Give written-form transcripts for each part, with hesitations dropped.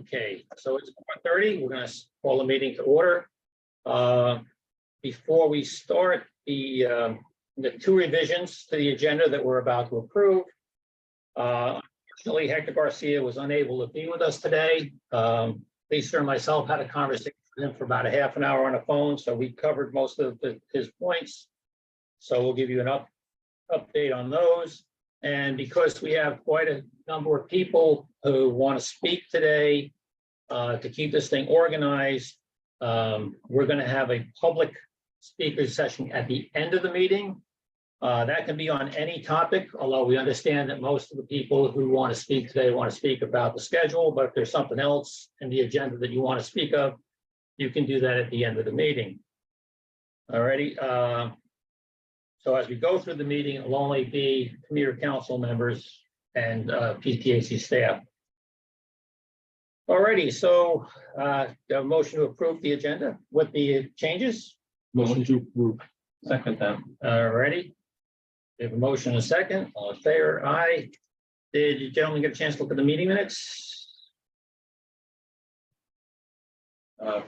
Okay, so it's 4:30. We're going to call the meeting to order. Before we start, the two revisions to the agenda that we're about to approve. Unfortunately, Hector Garcia was unable to be with us today. Lisa and myself had a conversation with him for about a half an hour on the phone, so we covered most of his points. So we'll give you an update on those. And because we have quite a number of people who want to speak today, to keep this thing organized, we're going to have a public speakers session at the end of the meeting. That can be on any topic, although we understand that most of the people who want to speak today want to speak about the schedule, but if there's something else in the agenda that you want to speak of, you can do that at the end of the meeting. All righty. So as we go through the meeting, it will only be commuter council members and PTAC staff. All righty, so the motion to approve the agenda with the changes. Motion to approve. Second that. All righty. We have a motion and a second. All in favor? Aye. Did you gentlemen get a chance to look at the meeting minutes?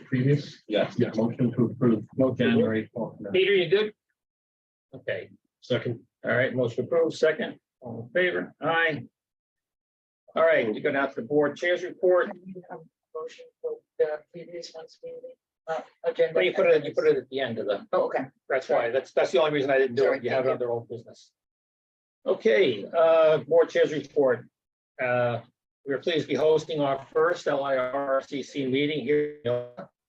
Previous? Yes. Yeah. Motion to approve. January 4th. Peter, you good? Okay. Second. All right, motion approved. Second. All in favor? Aye. All right, we go down to the board chairs report. Motion for the previous one's meeting. Agenda. Well, you put it at the end of the. Oh, okay. That's why. That's the only reason I didn't do it. You have it under old business. Okay, board chairs report. We are pleased to be hosting our first LIRRCC meeting here.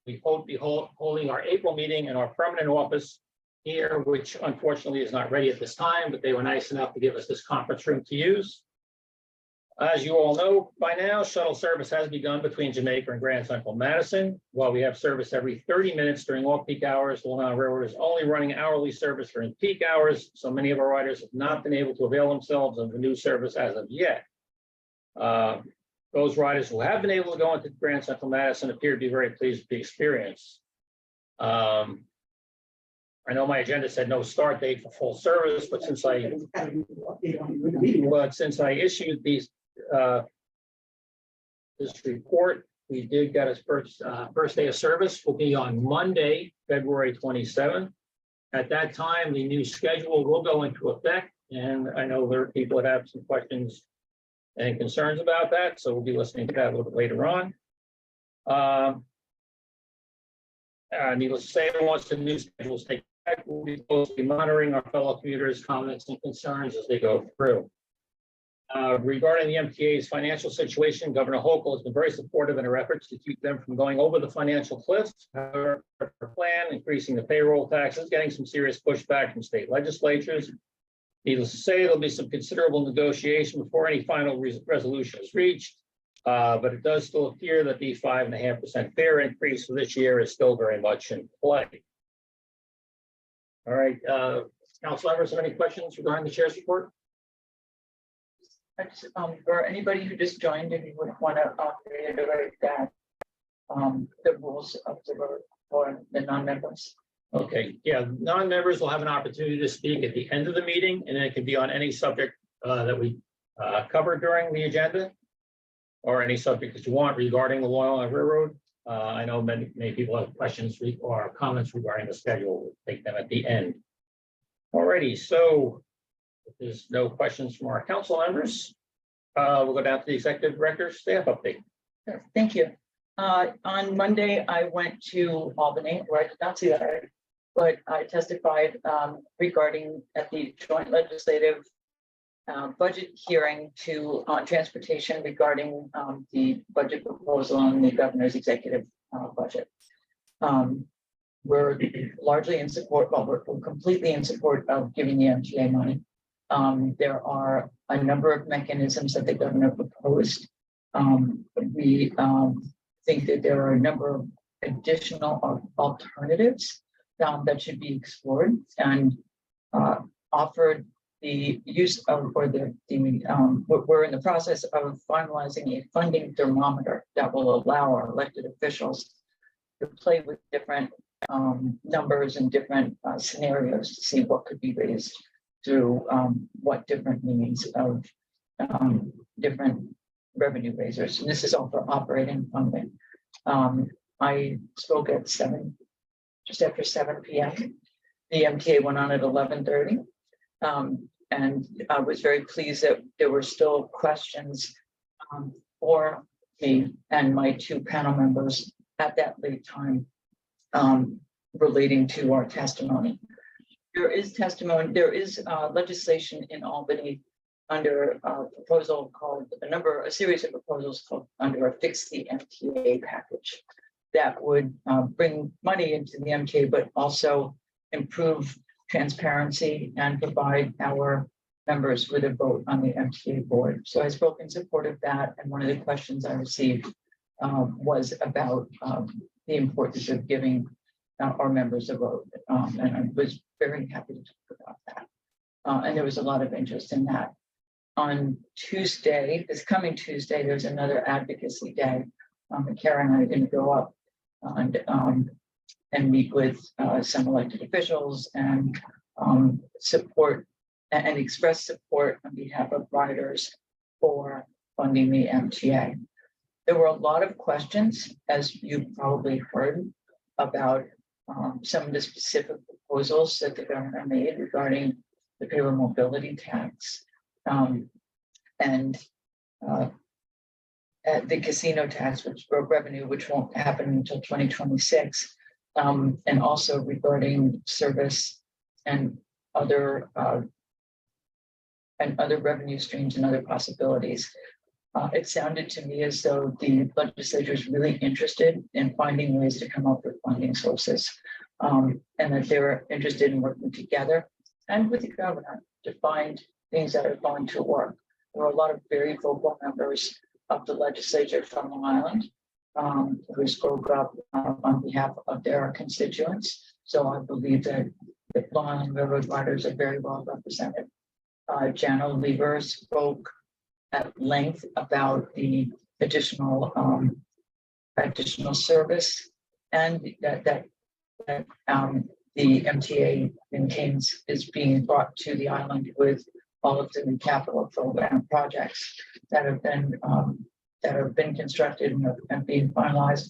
We hope to be holding our April meeting in our permanent office here, which unfortunately is not ready at this time, but they were nice enough to give us this conference room to use. As you all know by now, shuttle service has begun between Jamaica and Grand Central Madison. While we have service every 30 minutes during off-peak hours, the Long Island Railroad is only running hourly service during peak hours, so many of our riders have not been able to avail themselves of the new service as of yet. Those riders who have been able to go into Grand Central Madison appear to be very pleased with the experience. I know my agenda said no start date for full service, but since I issued this report, we did get its first day of service will be on Monday, February 27th. At that time, the new schedule will go into effect, and I know there are people that have some questions and concerns about that, so we'll be listening to that a little bit later on. Needless to say, once the new schedules take effect, we'll be closely monitoring our fellow commuters' comments and concerns as they go through. Regarding the MTA's financial situation, Governor Hochul has been very supportive in her efforts to keep them from going over the financial cliffs. However, her plan, increasing the payroll taxes, getting some serious pushback from state legislatures. Needless to say, there'll be some considerable negotiation before any final resolution is reached. But it does still appear that the 5.5% fare increase for this year is still very much in play. All right, council members, have any questions regarding the chair's report? For anybody who just joined, if you would want to reiterate that the rules of the road for the non-members. Okay, yeah, non-members will have an opportunity to speak at the end of the meeting, and it can be on any subject that we cover during the agenda, or any subject that you want regarding the Long Island Railroad. I know many people have questions or comments regarding the schedule. We'll take them at the end. Alrighty, so if there's no questions from our council members, we'll go down to the executive director's staff update. Sure, thank you. On Monday, I went to Albany, where I did not see that already, but I testified regarding at the joint legislative budget hearing on transportation regarding the budget proposal on the governor's executive budget. We're largely in support, well, we're completely in support of giving the MTA money. There are a number of mechanisms that the governor proposed. We think that there are a number of additional alternatives that should be explored and offered the use of, or we're in the process of finalizing a funding thermometer that will allow our elected officials to play with different numbers and different scenarios to see what could be raised through what different means of different revenue raisers. And this is all for operating funding. I spoke at just after 7 p.m. The MTA went on at 11:30. And I was very pleased that there were still questions for me and my two panel members at that late time relating to our testimony. There is testimony, there is legislation in Albany under a proposal called a series of proposals called under a Fix the MTA package that would bring money into the MTA, but also improve transparency and provide our members with a vote on the MTA board. So I spoke in support of that. And one of the questions I received was about the importance of giving our members a vote. And I was very happy to talk about that. And there was a lot of interest in that. On Tuesday, this coming Tuesday, there's another advocacy day. Karen and I are going to go up and meet with some elected officials and support and express support on behalf of riders for funding the MTA. There were a lot of questions, as you probably heard, about some of the specific proposals that the governor made regarding the payroll mobility tax and the casino tax, which revenue, which won't happen until 2026, and also regarding service and other revenue streams and other possibilities. It sounded to me as though the legislature is really interested in finding ways to come up with funding sources, and that they were interested in working together and with the governor to find things that are going to work. There were a lot of very vocal members of the legislature from Long Island who spoke up on behalf of their constituents. So I believe that the Long Island Railroad riders are very well represented. Jana Lieber spoke at length about the additional service and that the MTA maintains is being brought to the island with all of the new capital program projects that have been constructed and being finalized,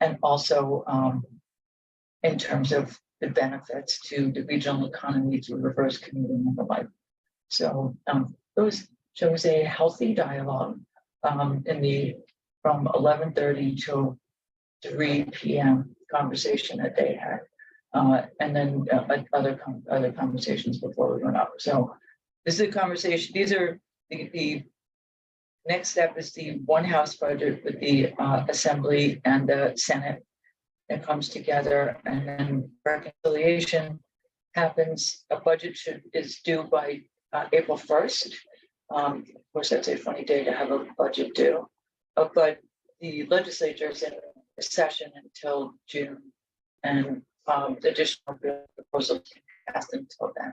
and also in terms of the benefits to the regional economy through reverse commuting and the like. So those shows a healthy dialogue from 11:30 to 3 p.m. conversation that they had, and then other conversations before we went up. So this is a conversation. These are the next step is the one house budget with the Assembly and the Senate that comes together, and then reconciliation happens. A budget is due by April 1st. Of course, that's a funny day to have a budget due, but the legislature is in session until June, and additional proposals passed until then.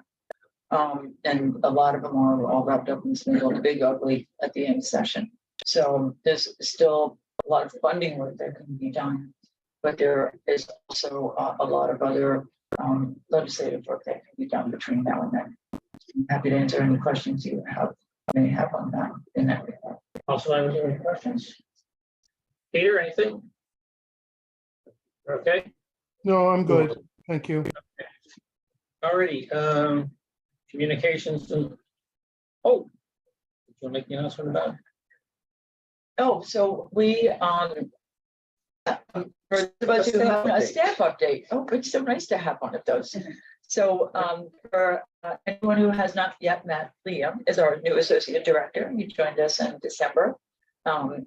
And a lot of them are all wrapped up in this middle, the big ugly at the end of session. So there's still a lot of funding work that can be done, but there is also a lot of other legislative work that can be done between now and then. I'm happy to answer any questions you may have on that in that regard. Also, I was there any questions? Peter, anything? Okay. No, I'm good. Thank you. Alrighty. Communications and did you make the announcement about? Oh, so we for those who have a staff update. Oh, it's so nice to have one of those. So for anyone who has not yet met, Liam is our new associate director. He joined us in December.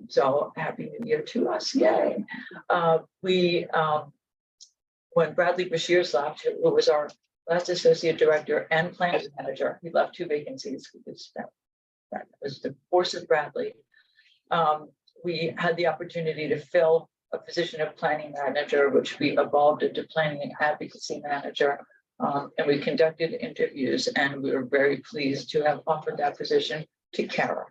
So happy New Year to us. Yay. When Bradley Bashir's left, who was our last associate director and planning manager, he left 2 vacancies because that was the force of Bradley. We had the opportunity to fill a position of planning manager, which we evolved into planning and advocacy manager. And we conducted interviews, and we were very pleased to have offered that position to Kara,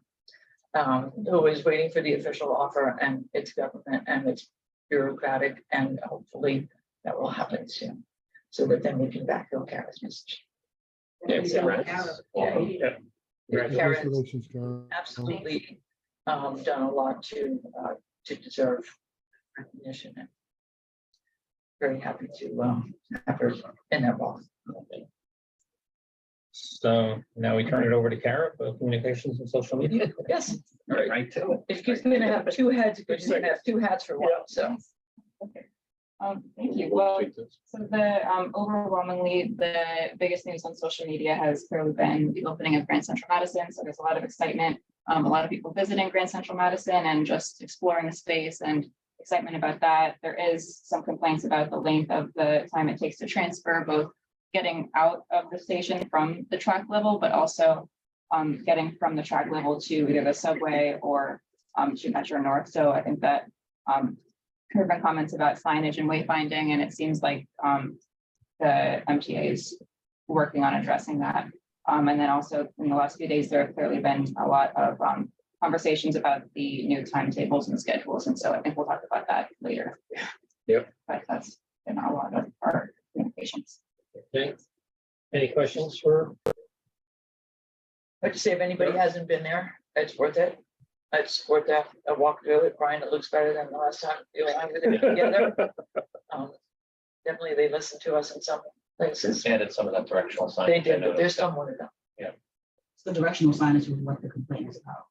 who is waiting for the official offer, and it's government and it's bureaucratic, and hopefully that will happen soon, so that then we can backfill Kara's position. Yeah, So, Kara. Kara Congratulations, Karen. absolutely done a lot to deserve recognition. And very happy to have her in that role. So now we turn it over to Kara for communications and social media. Yes, All right. Right to it. if you're gonna have two heads, you're gonna have two hats for one, so. Okay. Thank you. Well, so overwhelmingly, the biggest news on social media has clearly been the opening of Grand Central Madison. So there's a lot of excitement, a lot of people visiting Grand Central Madison and just exploring the space and excitement about that. There is some complaints about the length of the time it takes to transfer, both getting out of the station from the track level, but also getting from the track level to either the subway or to Metro North. So I think that there have been comments about signage and wayfinding, and it seems like the MTA is working on addressing that. And then also in the last few days, there have clearly been a lot of conversations about the new timetables and schedules. And so I think we'll talk about that later. Yep. But that's been a lot of our communications. Okay. Any questions for? I'd say if anybody hasn't been there, it's worth it. It's worth that. I walked through it, Brian, it looks better than the last time you and I were there together. Definitely, they listened to us in some places. Added some of that directional sign. They did, but there's still more to go. The directional signage was what the complaint is about.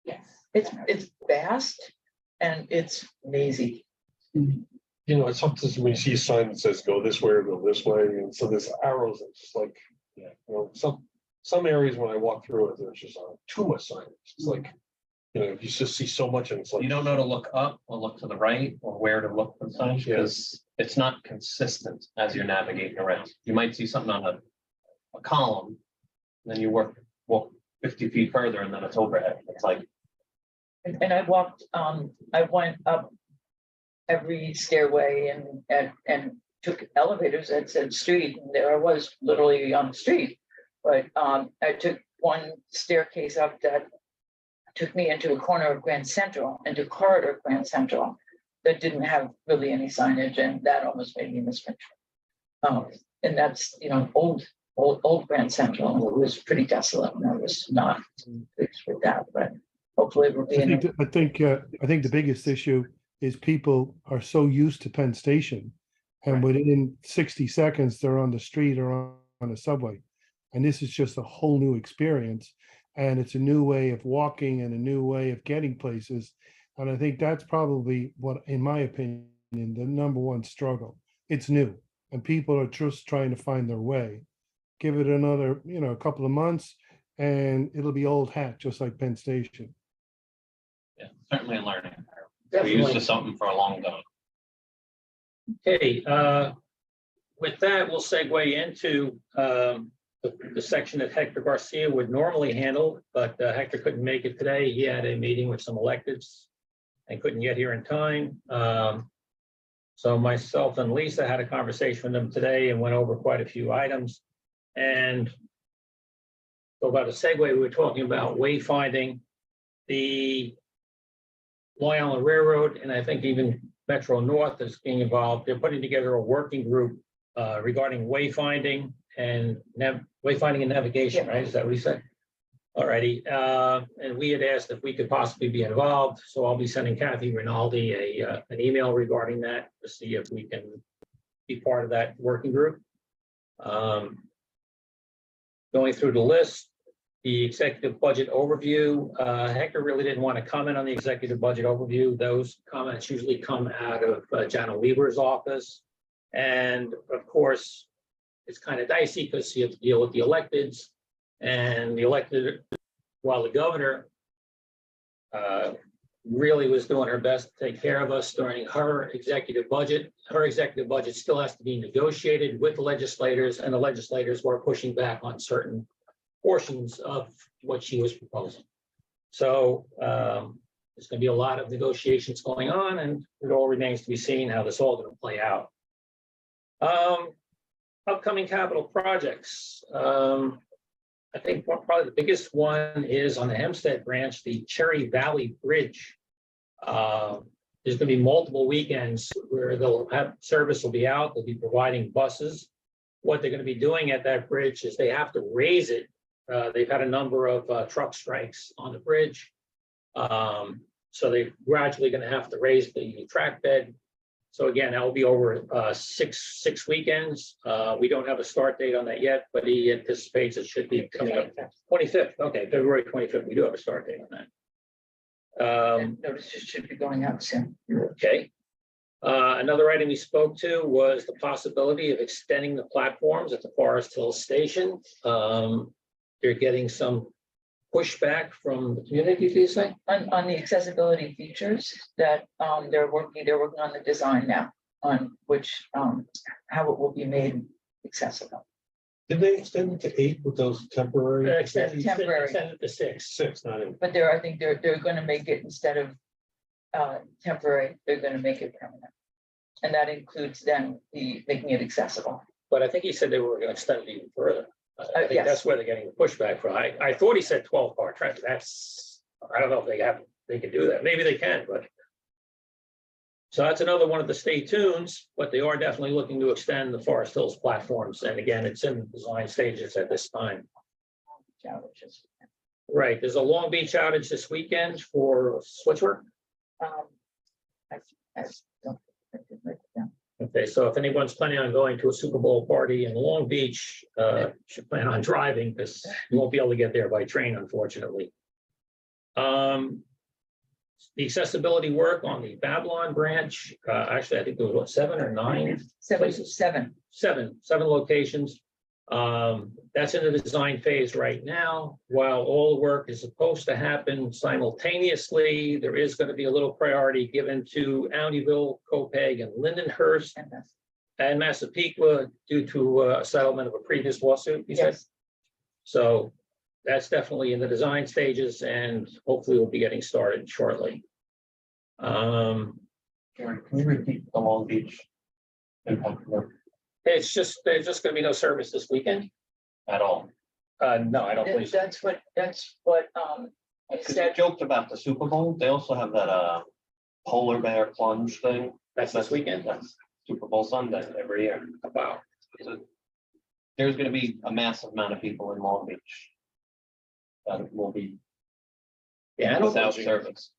Yes. It's vast and it's lazy. You know, it's something when you see a sign that says go this way or go this way, and so there's arrows that just like, you know, some areas when I walk through it, there's just too much signage. It's like, you know, you just see so much and it's like. You don't know to look up or look to the right or where to look for the sign because it's not consistent as you're navigating around. You might see something on a column, then you walk 50 feet further and then it's overhead. It's like, And I walked, I went up every stairway and took elevators that said street, and there I was literally on the street. But I took one staircase up that took me into a corner of Grand Central, into corridor Grand Central, that didn't have really any signage, and that almost made me miss Metro. And that's, you know, old Grand Central. It was pretty desolate, and I was not pleased with that, but hopefully we'll be in. I think the biggest issue is people are so used to Penn Station, and within 60 seconds they're on the street or on a subway, and this is just a whole new experience, and it's a new way of walking and a new way of getting places, and I think that's probably what, in my opinion, the number one struggle. It's new, and people are just trying to find their way. Give it another, you know, a couple of months, and it'll be old hat, just like Penn Station. yeah, certainly a learning curve. We Definitely. used to something for a long time. Okay, with that, we'll segue into the section that Hector Garcia would normally handle, but Hector couldn't make it today. He had a meeting with some electeds and couldn't get here in time. So myself and Lisa had a conversation with them today and went over quite a few items. And so about a segue, we were talking about wayfinding, the Long Island Railroad, and I think even Metro North is being involved. They're putting together a working group regarding wayfinding and wayfinding and navigation, right? Is that what you said? Alrighty, and we had asked if we could possibly be involved, so I'll be sending Kathy Rinaldi an email regarding that to see if we can be part of that working group. Going through the list, the executive budget overview, Hector really didn't want to comment on the executive budget overview. Those comments usually come out of Jana Lieber's office. And of course, it's kind of dicey because you have to deal with the electeds, and the elected, while the governor really was doing her best to take care of us during her executive budget still has to be negotiated with the legislators, and the legislators were pushing back on certain portions of what she was proposing. So there's going to be a lot of negotiations going on, and it all remains to be seen how this all going to play out. Upcoming capital projects. I think probably the biggest one is on the Hempstead branch, the Cherry Valley Bridge. There's going to be multiple weekends where they'll have service will be out. They'll be providing buses. What they're going to be doing at that bridge is they have to raise it. They've had a number of truck strikes on the bridge. So they're gradually gonna have to raise the track bed. So again, that will be over six weekends. We don't have a start date on that yet, but he anticipates it should be coming up 25th. Okay, February 25th. We do have a start date on that. Notices should be going out soon. Okay. Another item we spoke to was the possibility of extending the platforms at the Forest Hill Station. They're getting some pushback from the community, do you say? On the accessibility features that they're working on the design now on which how it will be made accessible. Did they extend it to 8 with those temporary? Temporary. Extend it to 6. 6, not 8. But I think they're gonna make it instead of temporary, they're gonna make it permanent. And that includes then making it accessible. But I think he said they were gonna extend it even further. I think Yes. that's where they're getting the pushback from. I thought he said 12-car traffic. I don't know if they can do that. Maybe they can, but. So that's another one of the stay tunes, but they are definitely looking to extend the Forest Hills platforms. And again, it's in the design stages at this time. Challenges. Right, there's a Long Beach outage this weekend for switch work. I don't- I didn't write it down. Okay, so if anyone's planning on going to a Super Bowl party in Long Beach, should plan on driving because you won't be able to get there by train, unfortunately. The accessibility work on the Babylon branch, actually, I think there was what, 7 or 9? Seven. Seven locations. That's in the design phase right now. While all the work is supposed to happen simultaneously, there is going to be a little priority given to Countyville, Copeg, and Lindenhurst And that's- and Massapequa due to a settlement of a previous lawsuit, you said? Yes, So that's definitely in the design stages and hopefully we'll be getting started shortly. Gary, can you repeat the Long Beach impact work There's just going to be no service this weekend. at all? No, I don't believe so. that's what he Because you said. joked about the Super Bowl. They also have that polar bear plunge thing. That's this weekend? That's Super Bowl Sunday every year. Wow. So there's gonna be a massive amount of people in Long Beach. That will be Yeah, I don't without think- service.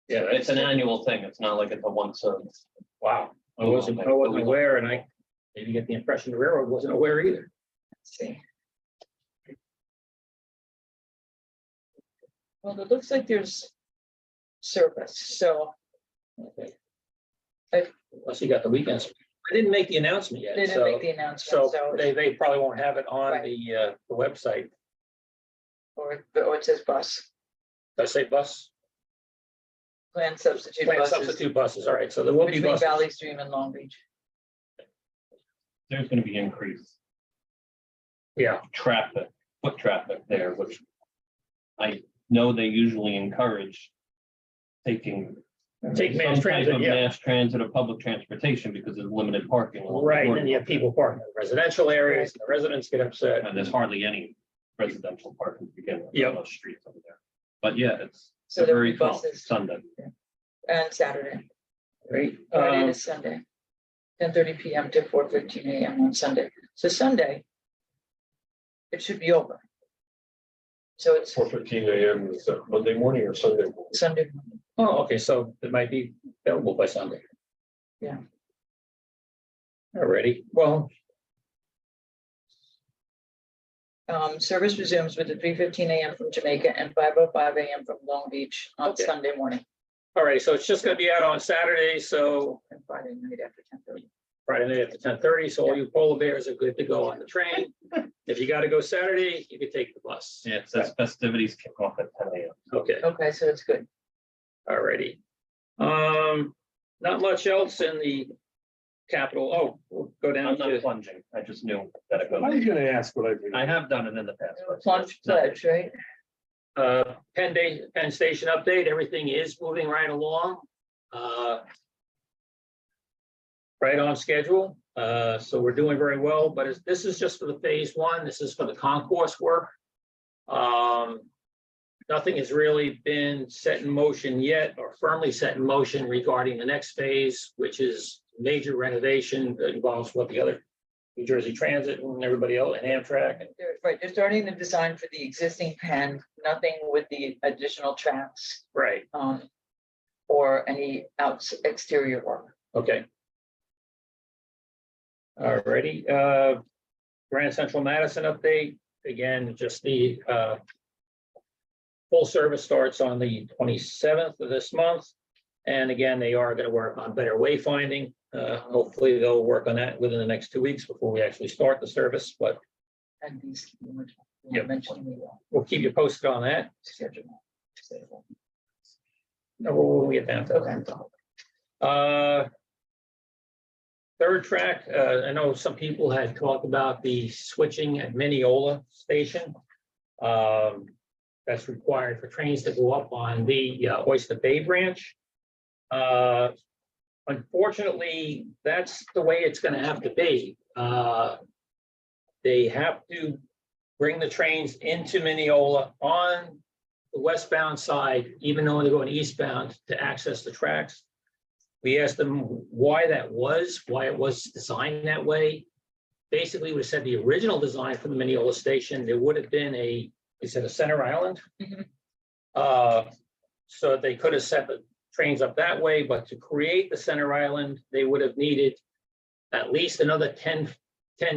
Yeah, It's an annual thing. It's not like it's a once a. wow. I wasn't aware, and I maybe get the impression the railroad wasn't aware either. Let's see. Well, it looks like there's service, so Okay. I- Unless you got the weekends. I didn't make the announcement yet, they didn't so, make the announcement, so, they probably won't have it on Right. the website. or it says bus, Did I say bus? planned substitute Planned buses substitute buses, all right, so there will be between buses. Valley Stream and Long Beach. There's gonna be increased Yeah, traffic, foot traffic there, which I know they usually encourage taking. take mass some type transit, of yeah, Mass transit or public transportation because there's limited parking. along the right, and then boardwalk. you have people parking in residential areas, and the residents get upset. And there's hardly any residential parking to begin with. Yep. On those streets over there. But yeah, it's So there'll very be tough buses Sunday. and Saturday, Right, Friday to Sunday. 10:30 PM to 4:15 AM on Sunday. So Sunday, it should be over. So it's 4:15 AM, is that Monday morning or Sunday? morning? Sunday. oh, okay, so it might be available by Sunday. Yeah. Alrighty, well, Service resumes with the 3:15 AM from Jamaica and 5:05 AM from Long Beach on Okay. Sunday morning all right, so it's just gonna be out on Saturday, so and Friday night after 10:30. Friday night after 10:30, so all you polar bears are good to go on the train. If you gotta go Saturday, you can take the bus. Yeah, it says festivities kick off at 10 AM. Okay, Okay, so it's good. alrighty. Not much else in the capital. Oh, we'll go down I'm not to, plunging. I just knew that it I was goes. gonna ask what I do. I have done it in the past. but- Plunge pledge, right? Penn Station update. Everything is moving right along. Right on schedule. So we're doing very well, but this is just for the phase 1. This is for the concourse work. Nothing has really been set in motion yet or firmly set in motion regarding the next phase, which is major renovation that involves what the other New Jersey Transit and everybody else and Amtrak. And Right, they're starting the design for the existing pen, nothing with the additional tracks, right, or any exterior work. okay. Alrighty, Grand Central Madison update, again, just the full service starts on the 27th of this month. And again, they are going to work on better wayfinding. Hopefully they'll work on that within the next 2 weeks before we actually start the service, but And these, Yep. mentioned the we'll keep you posted on that. schedule. No, we'll get down to that. Third track, I know some people had talked about the switching at Mineola Station. That's required for trains to go up on the Oyster Bay branch. Unfortunately, that's the way it's gonna have to be. They have to bring the trains into Mineola on the westbound side, even though they're going eastbound to access the tracks. We asked them why that was, why it was designed that way. Basically, we said the original design for the Mineola station, there would have been a, they said a center island. Mhm. So they could have set the trains up that way, but to create the center island, they would have needed at least another 10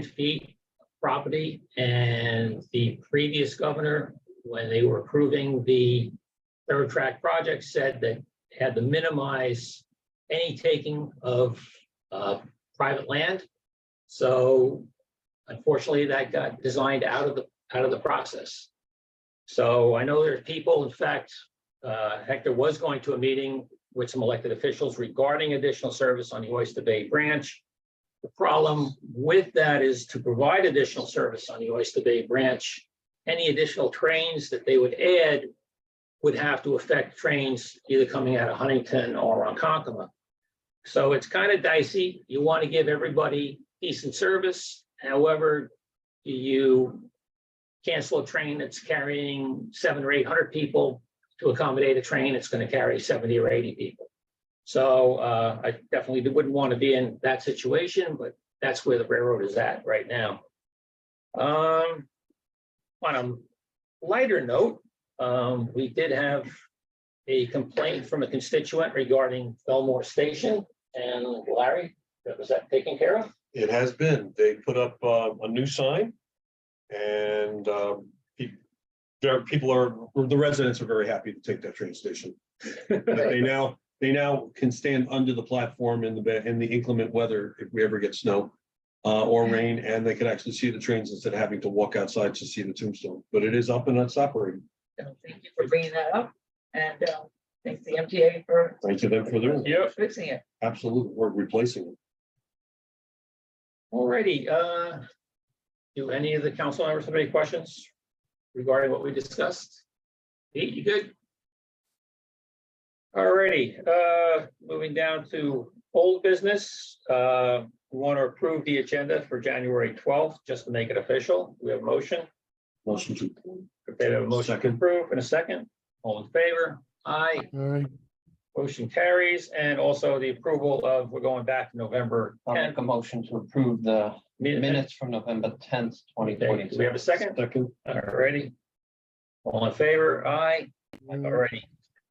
feet of property. And the previous governor, when they were approving the third track project, said that they had to minimize any taking of private land. So unfortunately, that got designed out of the process. So I know there's people, in fact, Hector was going to a meeting with some elected officials regarding additional service on the Oyster Bay branch. The problem with that is to provide additional service on the Oyster Bay branch, any additional trains that they would add would have to affect trains either coming out of Huntington or Ronkonkoma. So it's kind of dicey. You want to give everybody decent service. However, you cancel a train that's carrying 700 or 800 people to accommodate a train that's going to carry 70 or 80 people. So I definitely wouldn't want to be in that situation, but that's where the railroad is at right now. On a lighter note, we did have a complaint from a constituent regarding Belmore Station. And Larry, was that taken care of? It has been. They put up a new sign. And the residents are very happy to take that train station. They now can stand under the platform in the inclement weather if we ever get snow or rain, and they can actually see the trains instead of having to walk outside to see the tombstone. But it is up and it's operating. So thank you for bringing that up, and thanks the MTA for Thank you them for doing it. Yep. fixing it. Absolutely, we're replacing it. Alrighty, do any of the council members have any questions regarding what we discussed? Pete, you good? Alrighty, moving down to old business. We want to approve the agenda for January 12th, just to make it official. We have a motion. Motion to approve. Okay, we have a motion to Second. approve in a second. All in favor? Aye. All right, Motion carries. And also the approval of, we're going back to November I'll 10th. make a motion to approve the minutes from November 10th, Okay, 2020. do we have a second? Second. Alrighty. All in favor? Aye. Alrighty.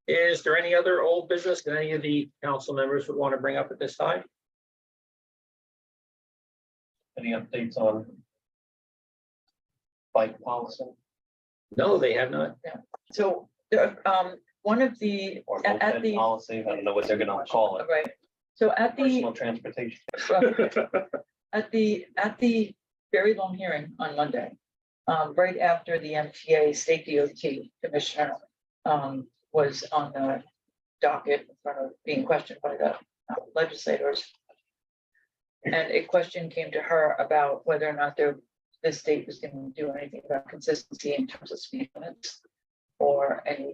Is there any other old business that any of the council members would want to bring up at this time? Any updates on bike policy No, they have not. So, one of the, or at moped the, policy? I don't know what they're gonna call it. right, so at the, Personal transportation. at the very long hearing on Monday, right after the MTA State DOT Commissioner was on the docket in front of being questioned by the legislators. And a question came to her about whether or not the state was going to do anything about consistency in terms of speed limits or any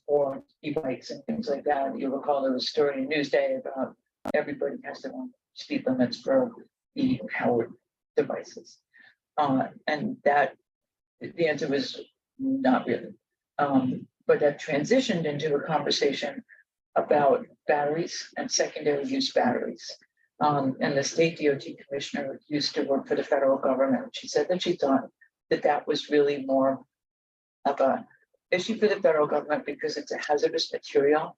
for e-bikes and things like that. You recall there was a story in Newsday about everybody has their own speed limits for e-powered devices. And that the answer was not really. But that transitioned into a conversation about batteries and secondary use batteries. And the state DOT commissioner used to work for the federal government. She said that she thought that that was really more of a issue for the federal government because it's a hazardous material.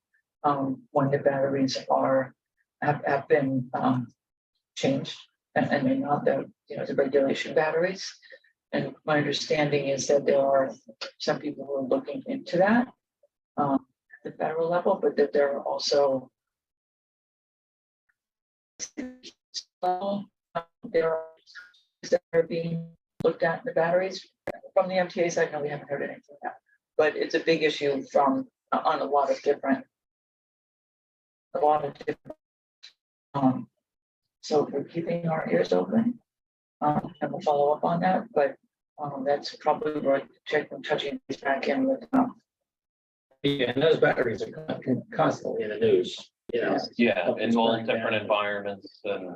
When the batteries have been changed and they're not the regulation batteries. And my understanding is that there are some people who are looking into that at the federal level, but that there are also there are things that are being looked at in the batteries from the MTA side. No, we haven't heard anything of that, but it's a big issue from on a lot of different. So we're keeping our ears open, and we'll follow up on that. But that's probably what touching base back in with. Yeah, and those batteries are constantly in the news, you know. Yeah, in all different environments and.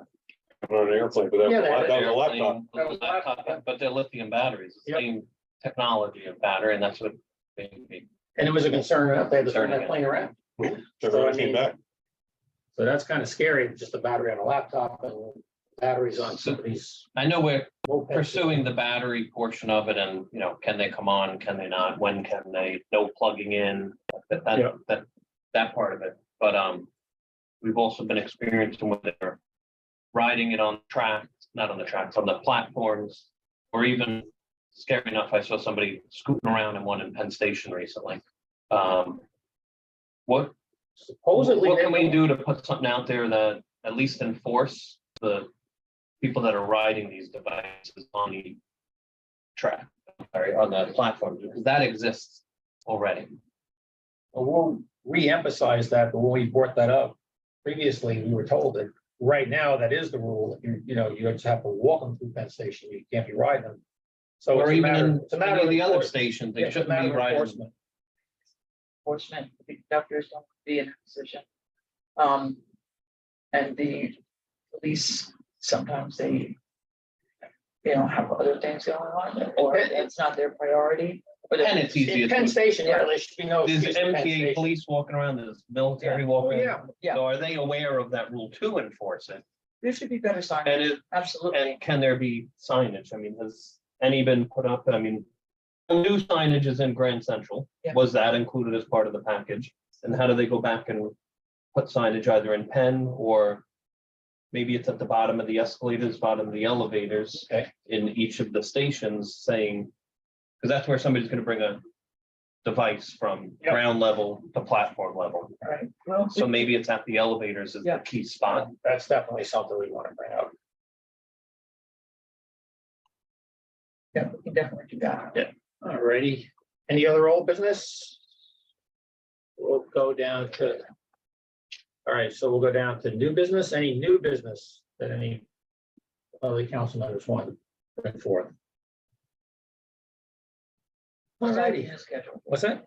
On an airplane, but Yeah, that's that- a laptop. Laptop, but they're lithium batteries, the Yep. same technology of battery, and that's what. And it was a concern out there, to turn that plane around. So, I Came mean, back. So that's kind of scary, just a battery on a laptop and batteries on somebody's. I know we're moped. pursuing the battery portion of it and, you know, can they come on, can they not, when can they, no plugging in, Yeah. that part of it, but, we've also been experiencing with their riding it on tracks, not on the tracks, on the platforms, or even scary enough, I saw somebody scooting around in one in Penn Station recently. What Supposedly. What they can we won't- do to put something out there that at least enforce the people that are riding these devices on the track, sorry, on the platform, because that exists already. We'll re-emphasize that, but when we brought that up previously, we were told that right now, that is the rule. You know, you just have to walk them through Penn Station. You can't be riding them. So Or it's a even matter, in it's a any matter of the other enforcement. stations, Yeah, they it's a shouldn't matter be of riding. enforcement. Enforcement, the conductors don't be in a position. And the police, sometimes they, have other things going on, or it's not their priority. But And it's easy. In Penn Station, yeah, there should be no. There's excuse in Penn MTA Station. police walking around, there's military Oh, walking. yeah. Yeah. So are they aware of that rule to enforce it? There should be better And signage, it, absolutely. and can there be signage? I mean, has any been put up? I mean, new signage is in Grand Central. Yeah. Was that included as part of the package? And how do they go back and put signage either in Penn or maybe it's at the bottom of the escalators, bottom of the elevators Okay. in each of the stations saying, because that's where somebody's going to bring a device from Yep. ground level to platform level. Right, well, So maybe it's at the elevators is the Yeah. key spot. That's definitely something we want to bring up. yeah, we can definitely do that. Alrighty, any other old business? We'll go down to. All right, so we'll go down to new business, any new business that any other council members want to bring forth. Aside Alrighty, from the schedule, what's that?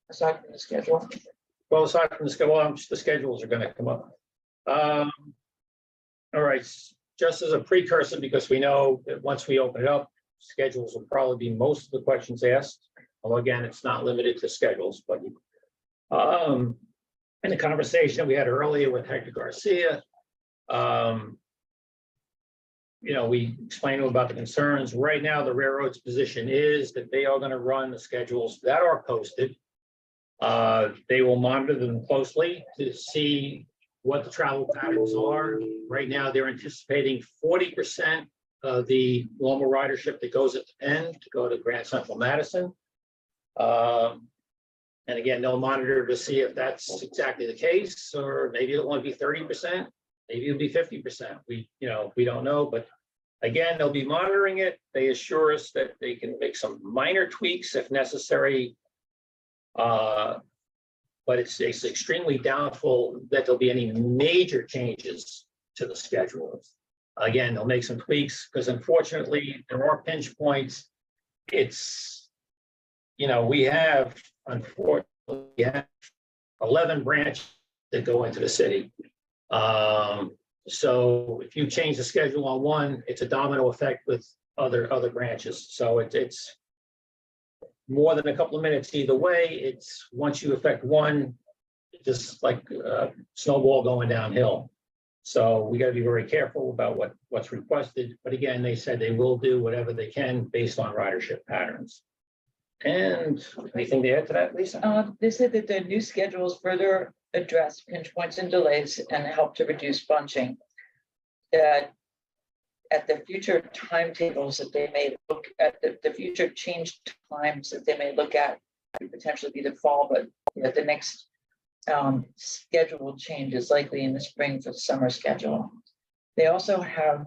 aside from the schedule. Well, aside from the schedule, the schedules are gonna come up. All right, just as a precursor, because we know that once we open it up, schedules will probably be most of the questions asked. Although again, it's not limited to schedules, but in the conversation we had earlier with Hector Garcia, we explained to him about the concerns. Right now, the railroad's position is that they are going to run the schedules that are posted. They will monitor them closely to see what the travel patterns are. Right now, they're anticipating 40% of the normal ridership that goes at the Penn to go to Grand Central Madison. And again, they'll monitor to see if that's exactly the case, or maybe it'll only be 30%, maybe it'll be 50%. We don't know, but again, they'll be monitoring it. They assure us that they can make some minor tweaks if necessary. But it's extremely doubtful that there'll be any major changes to the schedule. Again, they'll make some tweaks because unfortunately there are pinch points. We have, unfortunately, 11 branches that go into the city. So if you change the schedule on one, it's a domino effect with other branches. So it's more than a couple of minutes either way. It's once you affect one, just like a snowball going downhill. So we gotta be very careful about what's requested, but again, they said they will do whatever they can based on ridership patterns. And anything to add to that, Lisa? They said that the new schedules further address pinch points and delays and help to reduce bunching. That at the future timetables that they may look at, the future change times that they may look at, could potentially be the fall, but at the next schedule change is likely in the spring for the summer schedule. They also have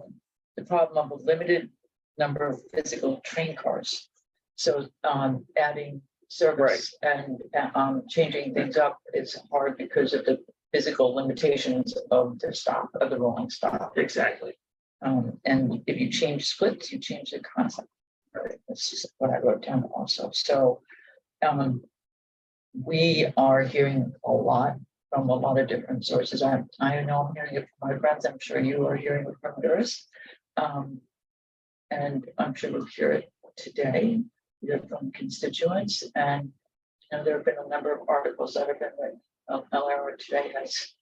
the problem of a limited number of physical train cars. So adding service and changing things up is hard because of the physical limitations of the stop, of the rolling stop. Exactly. And if you change splits, you change the concept. Right? That's just what I wrote down also. So we are hearing a lot from a lot of different sources. I know I'm hearing it from my friends. I'm sure you are hearing it from yours. And I'm sure we'll hear it today. Hear from constituents, and you know, there have been a number of articles that have been written. LIRRCC today has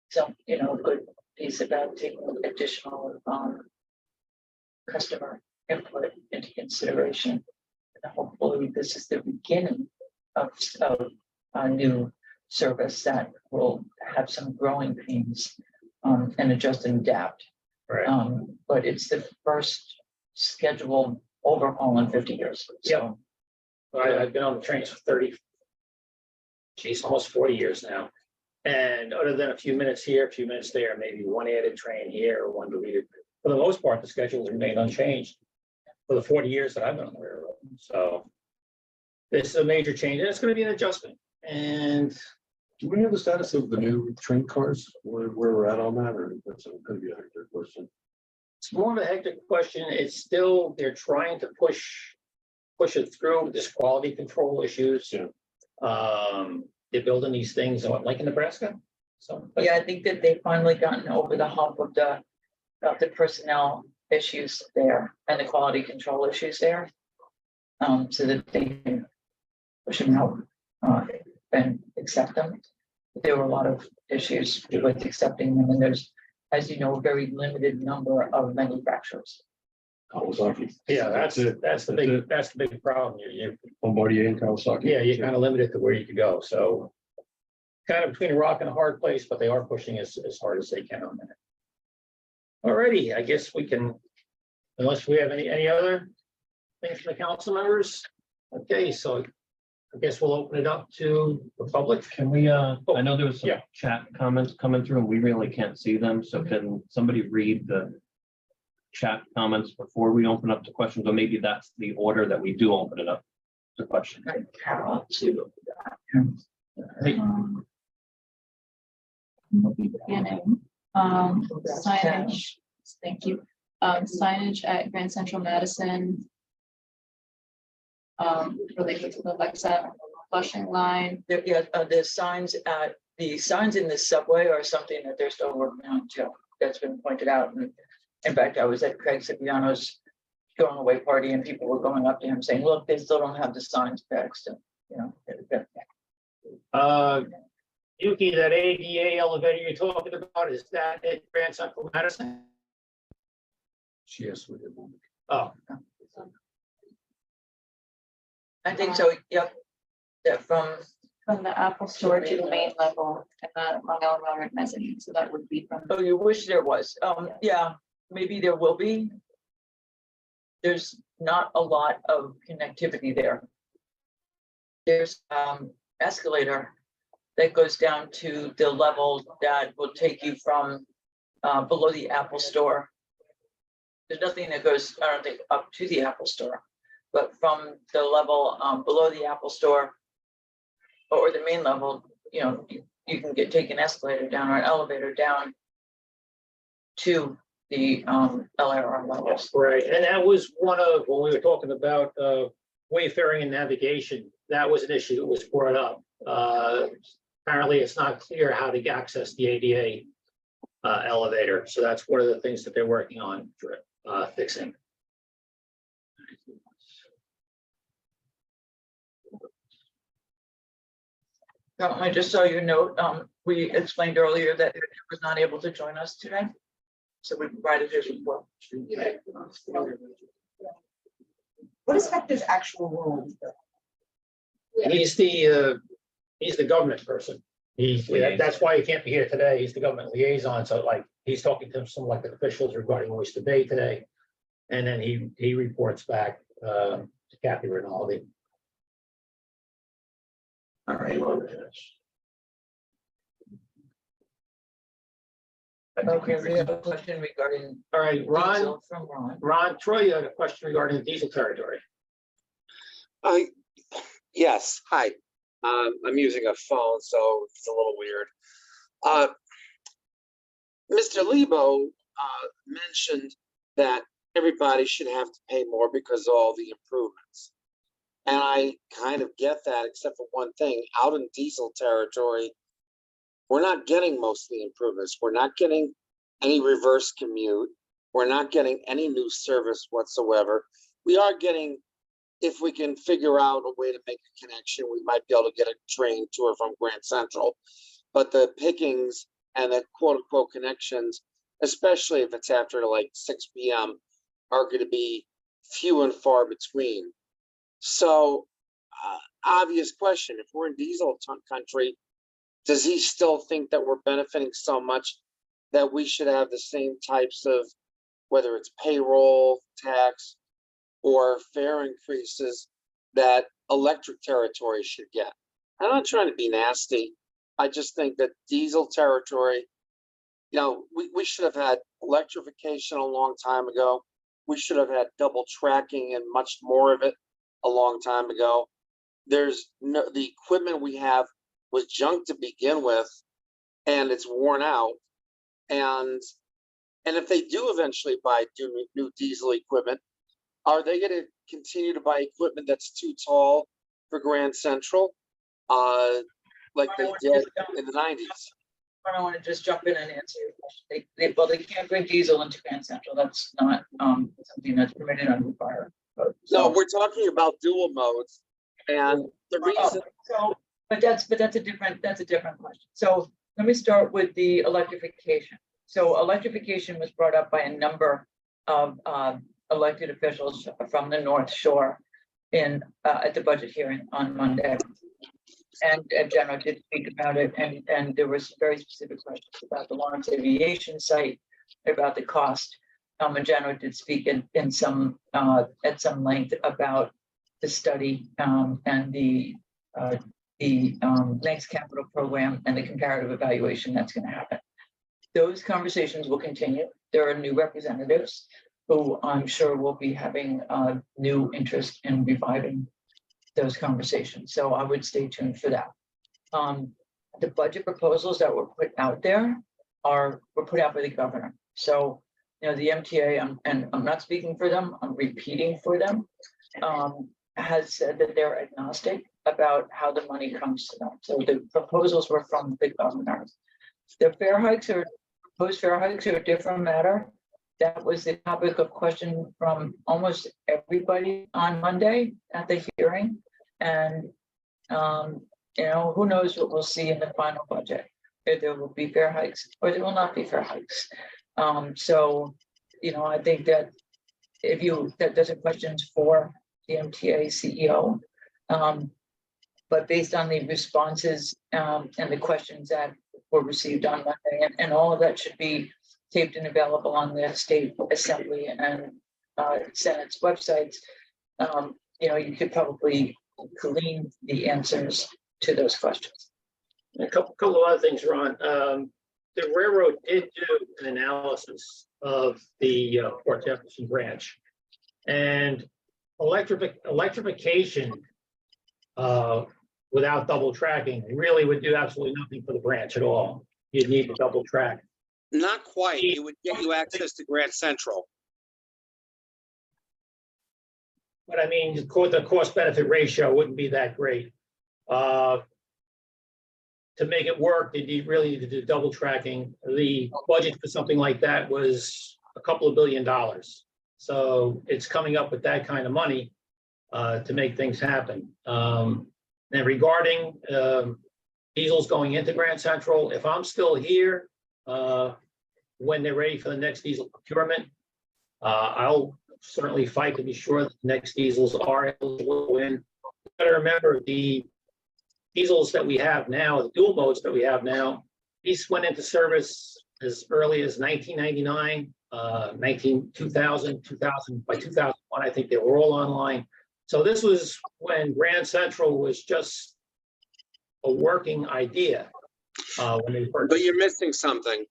some, good piece about taking additional customer input into consideration. And hopefully, this is the beginning of a new service that will have some growing pains and adjust and adapt. Right. But it's the first scheduled overhaul in 50 years. So I've been on the trains for almost 40 years now. And other than a few minutes here, a few minutes there, maybe one added train here, or one deleted. For the most part, the schedule has remained unchanged for the 40 years that I've been on the railroad. So this is a major change, and it's going to be an adjustment. And Do we have the status of the new train cars, where we're at on that, or that's gonna be a hectic question? it's more of a hectic question. It's still, they're trying to push it through with this quality control issues. Yeah. They're building these things, like in Nebraska. So yeah, I think that they've finally gotten over the hump of the personnel issues there and the quality control issues there. So that they can push them out and accept them. There were a lot of issues with accepting them, and there's, as you know, a very limited number of manufacturers. Kawasaki. yeah, that's the big problem. Bombardier and Kawasaki. Yeah, you're kind of limited to where you can go. So kind of between a rock and a hard place, but they are pushing as hard as they can on that. Alrighty, I guess we can, unless we have any other things from the council members. Okay, so I guess we'll open it up to the public. Can we, I know there was some Yeah. chat comments coming through and we really can't see them. So can somebody read the chat comments before we open up to questions? Or maybe that's the order that we do open it up to questions. And Carol too. Hey. We'll be beginning, signage, thank you, signage at Grand Central Madison. Related to the Alexa flushing line. The signs in the subway are something that they're still working on too. That's been pointed out. And in fact, I was at Craig Cipriano's going away party and people were going up to him saying, look, they still don't have the signs fixed. Yuki, that ADA elevator you're talking about, is that at Grand Central Madison? Yes, we did. Oh, I think so, yep. That from From the Apple Store to the main level and the Long Island Railroad mezzanine, so that would be from. Oh, you wish there was. Yeah, maybe there will be. There's not a lot of connectivity there. There's escalator that goes down to the level that will take you from below the Apple Store. There's nothing that goes, I don't think, up to the Apple Store, but from the level below the Apple Store or the main level, you can take an escalator down or an elevator down to the LIRR levels. right. And that was one of, when we were talking about wayfaring and navigation, that was an issue that was brought up. Apparently, it's not clear how to access the ADA elevator. So that's one of the things that they're working on fixing. I just saw your note. We explained earlier that he was not able to join us today. So we provided his report. What is Hector's actual role? He's the government person. That's why he can't be here today. He's the government liaison. So like, he's talking to some elected officials regarding Oyster Bay today. And then he reports back to Kathy Rinaldi. All right. Okay, we have a question regarding. All right, Ron, diesel from Troy, you had a question regarding the diesel territory. Yes, hi. I'm using a phone, so it's a little weird. Mr. Lebo mentioned that everybody should have to pay more because of all the improvements. And I kind of get that, except for one thing. Out in diesel territory, we're not getting most of the improvements. We're not getting any reverse commute. We're not getting any new service whatsoever. We are getting, if we can figure out a way to make a connection, we might be able to get a train to or from Grand Central. But the pickings and the quote unquote connections, especially if it's after like 6 p.m., are going to be few and far between. So, obvious question, if we're in diesel country, does he still think that we're benefiting so much that we should have the same types of, whether it's payroll, tax, or fare increases that electric territory should get? I'm not trying to be nasty. I just think that diesel territory, we should have had electrification a long time ago. We should have had double tracking and much more of it a long time ago. The equipment we have was junk to begin with, and it's worn out. And if they do eventually buy new diesel equipment, are they going to continue to buy equipment that's too tall for Grand Central, like they did in the 90s? I want to just jump in and answer your question. They can't bring diesel into Grand Central. That's not something that's permitted under fire code. No, we're talking about dual modes, and the reason. But that's a different question. So let me start with the electrification. So electrification was brought up by a number of elected officials from the North Shore at the budget hearing on Monday. And General did speak about it, and there was very specific questions about the Lawrence Aviation site, about the cost. And General did speak at some length about the study and the next capital program and the comparative evaluation that's going to happen. Those conversations will continue. There are new representatives who I'm sure will be having new interest in reviving those conversations. So I would stay tuned for that. The budget proposals that were put out there were put out by the governor. So, the MTA, and I'm not speaking for them, I'm repeating for them, has said that they're agnostic about how the money comes to them. So the proposals were from the governor. The proposed fare hikes are a different matter. That was the topic of question from almost everybody on Monday at the hearing. And, who knows what we'll see in the final budget. If there will be fare hikes or there will not be fare hikes. So, I think that those are questions for the MTA CEO. But based on the responses and the questions that were received on Monday, and all of that should be taped and available on the state assembly and Senate's websites, you could probably glean the answers to those questions. A couple of other things, Ron. The railroad did do an analysis of the Port Jefferson branch, and electrification without double tracking really would do absolutely nothing for the branch at all. You'd need to double track. Not quite. It would get you access to Grand Central. But I mean, the cost benefit ratio wouldn't be that great. To make it work, you really need to do double tracking. The budget for something like that was a couple of $2 billion. So it's coming up with that kind of money to make things happen. And regarding diesels going into Grand Central. If I'm still here, when they're ready for the next diesel procurement, I'll certainly fight to be sure that the next diesels are able to go in. Gotta remember, the diesels that we have now, the dual modes that we have now, these went into service as early as 1999, 2000, by 2001, I think they were all online. So this was when Grand Central was just a working idea. When they first. But you're missing something.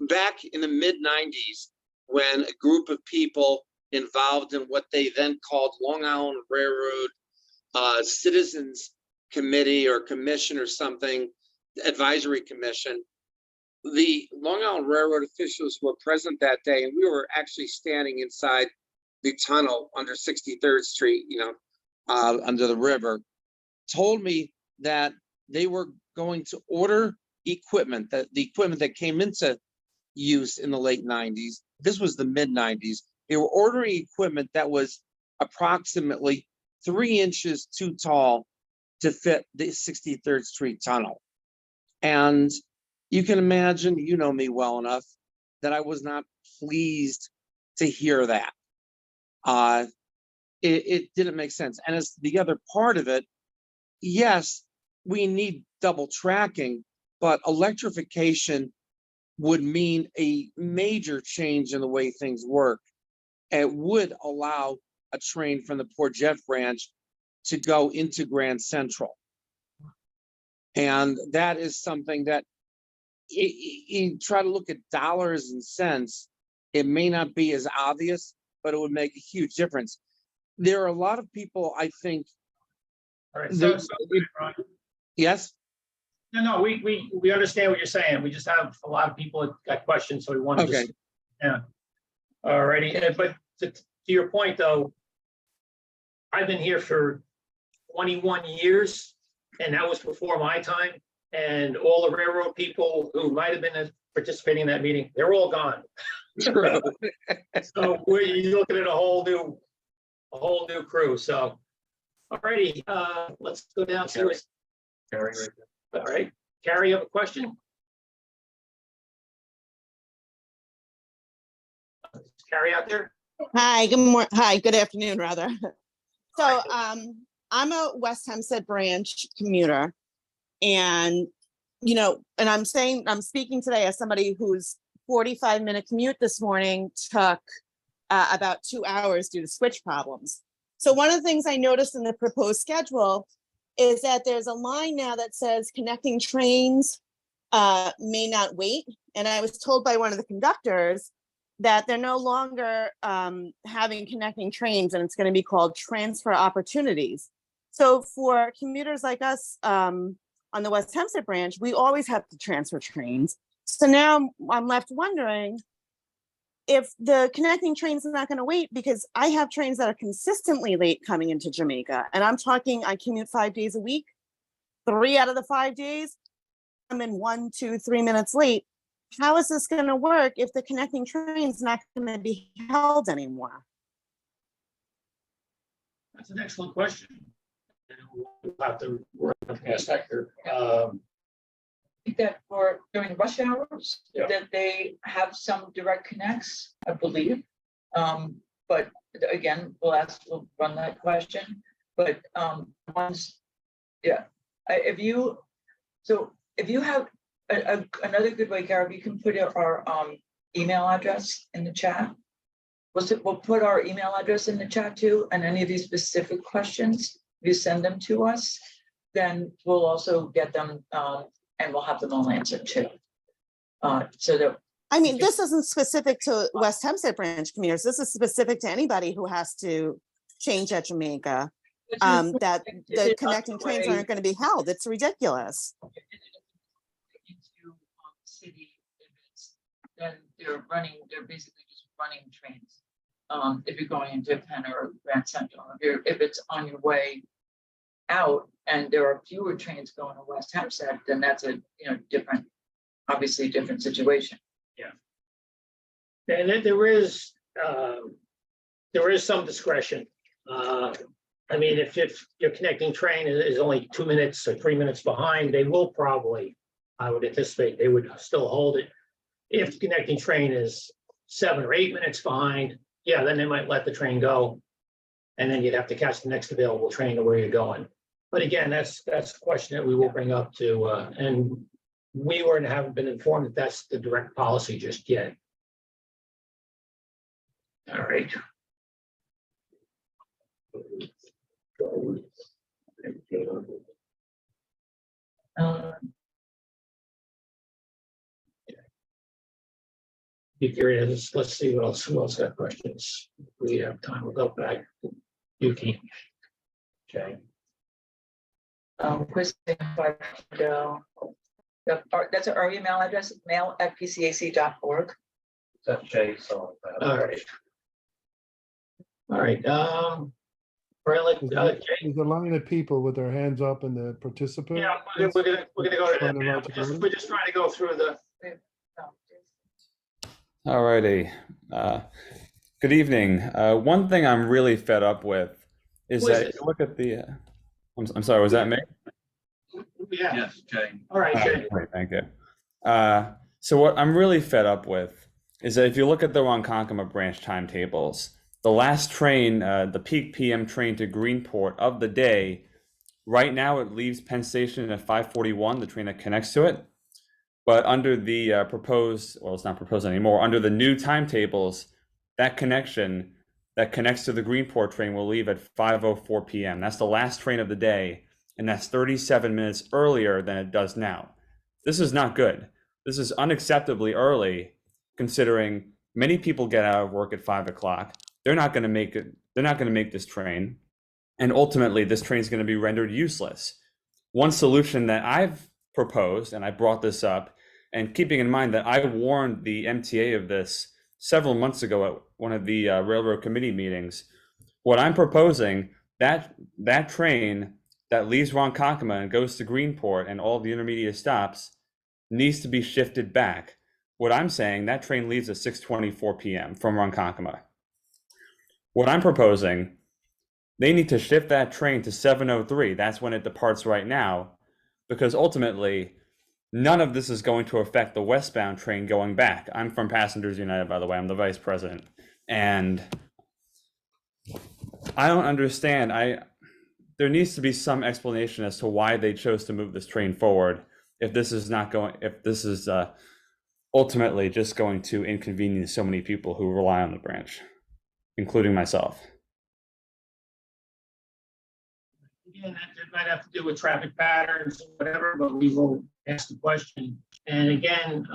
Back in the mid-90s, when a group of people involved in what they then called Long Island Railroad Citizens Committee or Commission or something, Advisory Commission, the Long Island Railroad officials were present that day, and we were actually standing inside the tunnel under 63rd Street, under the river, told me that they were going to order equipment, that the equipment that came into use in the late 90s. This was the mid 90s. They were ordering equipment that was approximately 3 inches too tall to fit the 63rd Street tunnel. And you can imagine, you know me well enough, that I was not pleased to hear that. It didn't make sense. And as the other part of it, yes, we need double tracking, but electrification would mean a major change in the way things work. It would allow a train from the Port Jeff branch to go into Grand Central. And that is something that you try to look at dollars and cents, it may not be as obvious, but it would make a huge difference. There are a lot of people, I think. All right, Ron, Yes. no, we understand what you're saying. We just have a lot of people that got questions, so we want to Okay. just, yeah. All righty, but to your point though, I've been here for 21 years, and that was before my time. And all the railroad people who might have been participating in that meeting, they're all gone. True. So you're looking at a whole new crew. So, all righty, let's go down to it. Carrie, right there. All right, Carrie, you have a question? Is Carrie out there? Hi, good morning. Hi, good afternoon, rather. So, I'm a West Hempstead branch commuter, and I'm speaking today as somebody whose 45-minute commute this morning took about 2 hours due to switch problems. So one of the things I noticed in the proposed schedule is that there's a line now that says connecting trains may not wait. And I was told by one of the conductors that they're no longer having connecting trains, and it's going to be called transfer opportunities. So for commuters like us on the West Hempstead branch, we always have to transfer trains. So now I'm left wondering if the connecting trains are not going to wait, because I have trains that are consistently late coming into Jamaica. And I'm talking, I commute 5 days a week. 3 out of the 5 days, I'm in 1, 2, 3 minutes late. How is this going to work if the connecting train's not going to be held anymore? That's an excellent question. We'll have to work with Hector. think that for during rush hours, Yeah. that they have some direct connects, I believe. But again, we'll run that question, but once, yeah, if you have another good way, Carol, you can put our email address in the chat. We'll put our email address in the chat too, and any of these specific questions, if you send them to us, then we'll also get them and we'll have them all answered too. So that, I mean, this isn't specific to West Hempstead branch commuters. This is specific to anybody who has to change at Jamaica. That the connecting trains aren't going to be held. It's ridiculous. into city limits, then they're basically just running trains. If you're going into Penn or Grand Central, if it's on your way out and there are fewer trains going to West Hempstead, then that's a obviously different situation. And then there is some discretion. I mean, if your connecting train is only 2 minutes or 3 minutes behind, they will probably, I would anticipate, they would still hold it. If the connecting train is 7 or 8 minutes behind, yeah, then they might let the train go. And then you'd have to catch the next available train to where you're going. But again, that's a question that we will bring up to, and we haven't been informed that that's the direct policy just yet. All right. Be curious. Let's see what else. Who else got questions? We have time. We'll go back. Yuki. Okay. Chris, that's our email address, mail@pcac.org. That's Jay, so. All right. All right. There's a line of people with their hands up and the participant. Yeah, we're gonna go to Find the that. right to We're just trying to go through the. Alrighty. Good evening. One thing I'm really fed up with is Who is that this? if you look at the. I'm sorry. Was that me? Yeah. Yes, Jay. All right, Jay. Great, thank you. So what I'm really fed up with is that if you look at the Ronkonkoma branch timetables, the last train, the peak PM train to Greenport of the day, right now it leaves Penn Station at 5:41, the train that connects to it. But under the proposed, well, it's not proposed anymore, under the new timetables, that connection that connects to the Greenport train will leave at 5:04 p.m. That's the last train of the day, and that's 37 minutes earlier than it does now. This is not good. This is unacceptably early, considering many people get out of work at 5 o'clock. They're not going to make it. They're not going to make this train, and ultimately, this train is going to be rendered useless. One solution that I've proposed, and I brought this up, and keeping in mind that I warned the MTA of this several months ago at one of the railroad committee meetings, what I'm proposing, that train that leaves Ronkonkoma and goes to Greenport and all the intermediate stops needs to be shifted back. What I'm saying, that train leaves at 6:24 p.m. from Ronkonkoma. What I'm proposing, they need to shift that train to 7:03. That's when it departs right now, because ultimately, none of this is going to affect the westbound train going back. I'm from Passengers United, by the way. I'm the vice president. And I don't understand. There needs to be some explanation as to why they chose to move this train forward if this is ultimately just going to inconvenience so many people who rely on the branch, including myself. Again, that might have to do with traffic patterns, whatever, but we will ask the question. And again,